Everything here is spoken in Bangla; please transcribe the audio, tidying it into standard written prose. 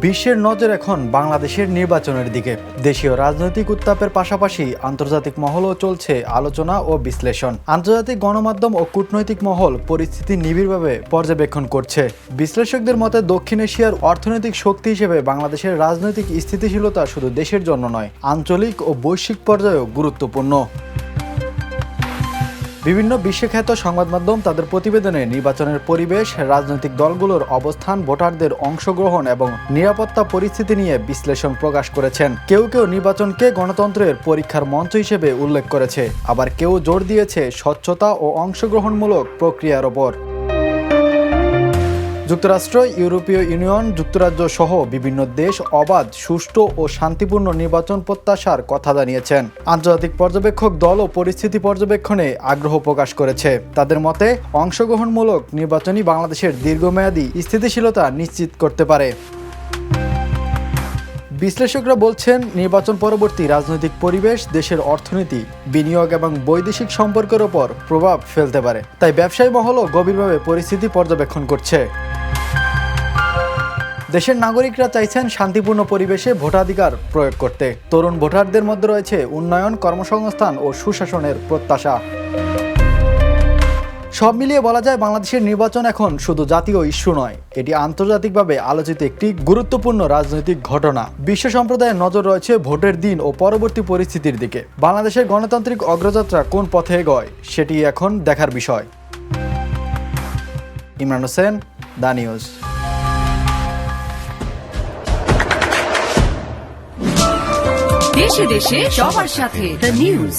বিশ্বের নজর এখন বাংলাদেশের নির্বাচনের দিকে। দেশীয় রাজনৈতিক উত্তাপের পাশাপাশি আন্তর্জাতিক মহলও চলছে আলোচনা ও বিশ্লেষণ। আন্তর্জাতিক গণমাধ্যম ও কূটনৈতিক মহল পরিস্থিতি নিবিড়ভাবে পর্যবেক্ষণ করছে। বিশ্লেষকদের মতে দক্ষিণ এশিয়ার অর্থনৈতিক শক্তি হিসেবে বাংলাদেশের রাজনৈতিক স্থিতিশীলতা শুধু দেশের জন্য নয়, আঞ্চলিক ও বৈশ্বিক পর্যায়েও গুরুত্বপূর্ণ। বিভিন্ন বিশ্বখ্যাত সংবাদ মাধ্যম তাদের প্রতিবেদনে নির্বাচনের পরিবেশ, রাজনৈতিক দলগুলোর অবস্থান, ভোটারদের অংশগ্রহণ এবং নিরাপত্তা পরিস্থিতি নিয়ে বিশ্লেষণ প্রকাশ করেছেন। কেউ কেউ নির্বাচনকে গণতন্ত্রের পরীক্ষার মঞ্চ হিসেবে উল্লেখ করেছে, আবার কেউ জোর দিয়েছে স্বচ্ছতা ও অংশগ্রহণমূলক প্রক্রিয়ার ওপর। যুক্তরাষ্ট্র, ইউরোপীয় ইউনিয়ন, যুক্তরাজ্য সহ বিভিন্ন দেশ অবাধ, সুষ্ঠু ও শান্তিপূর্ণ নির্বাচন প্রত্যাশার কথা জানিয়েছেন। আন্তর্জাতিক পর্যবেক্ষক দলও পরিস্থিতি পর্যবেক্ষণে আগ্রহ প্রকাশ করেছে। তাদের মতে অংশগ্রহণমূলক নির্বাচনই বাংলাদেশের দীর্ঘমেয়াদী স্থিতিশীলতা নিশ্চিত করতে পারে। বিশ্লেষকরা বলছেন, নির্বাচন পরবর্তী রাজনৈতিক পরিবেশ দেশের অর্থনীতি, বিনিয়োগ এবং বৈদেশিক সম্পর্কের ওপর প্রভাব ফেলতে পারে। তাই ব্যবসায়ী মহলও গভীরভাবে পরিস্থিতি পর্যবেক্ষণ করছে। দেশের নাগরিকরা চাইছেন শান্তিপূর্ণ পরিবেশে ভোটাধিকার প্রয়োগ করতে। তরুণ ভোটারদের মধ্যে রয়েছে উন্নয়ন, কর্মসংস্থান ও সুশাসনের প্রত্যাশা। সব মিলিয়ে বলা যায়, বাংলাদেশের নির্বাচন এখন শুধু জাতীয় ইস্যু নয়, এটি আন্তর্জাতিকভাবে আলোচিত একটি গুরুত্বপূর্ণ রাজনৈতিক ঘটনা। বিশ্ব সম্প্রদায়ের নজর রয়েছে ভোটের দিন ও পরবর্তী পরিস্থিতির দিকে। বাংলাদেশের গণতান্ত্রিক অগ্রযাত্রা কোন পথে এগোয় সেটি এখন দেখার বিষয়। Imran Hossain, the news. দেশে দেশে সবার সাথে দ্য নিউজ।